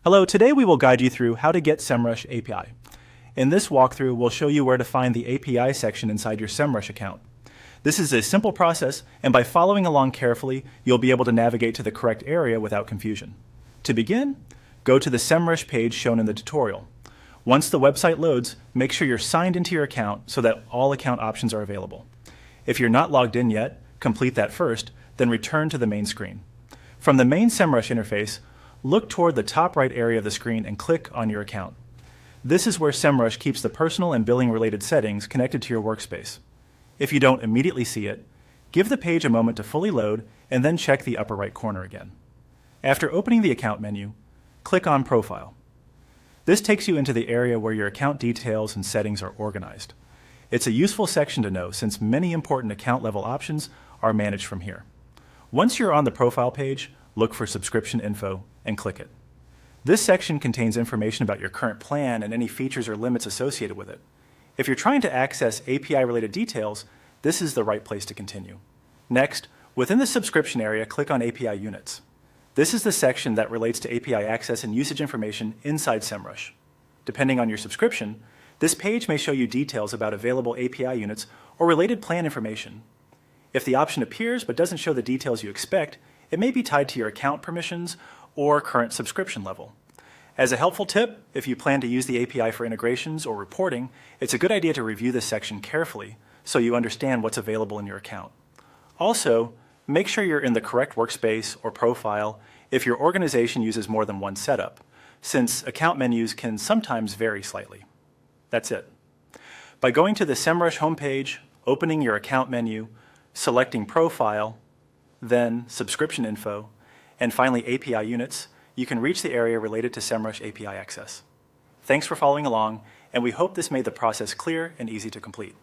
Hello, today we will guide you through how to get Semrush API. In this walkthrough, we'll show you where to find the API section inside your Semrush account. This is a simple process, and by following along carefully, you'll be able to navigate to the correct area without confusion. To begin, go to the Semrush page shown in the tutorial. Once the website loads, make sure you're signed into your account so that all account options are available. If you're not logged in yet, complete that first, then return to the main screen. From the main Semrush interface, look toward the top right area of the screen and click on your account. This is where Semrush keeps the personal and billing related settings connected to your workspace. If you don't immediately see it, give the page a moment to fully load and then check the upper right corner again. After opening the account menu, click on Profile. This takes you into the area where your account details and settings are organized. It's a useful section to know since many important account level options are managed from here. Once you're on the profile page, look for subscription info and click it. This section contains information about your current plan and any features or limits associated with it. If you're trying to access API-related details, this is the right place to continue. Next, within the subscription area, click on API Units. This is the section that relates to API access and usage information inside Semrush. Depending on your subscription, this page may show you details about available API units or related plan information. If the option appears but doesn't show the details you expect, it may be tied to your account permissions or current subscription level. As a helpful tip, if you plan to use the API for integrations or reporting, it's a good idea to review this section carefully so you understand what's available in your account. Also, make sure you're in the correct workspace or profile if your organization uses more than one setup, since account menus can sometimes vary slightly. That's it. By going to the Semrush homepage, opening your account menu, selecting Profile, then Subscription Info, and finally API Units, you can reach the area related to Semrush API access. Thanks for following along, and we hope this made the process clear and easy to complete.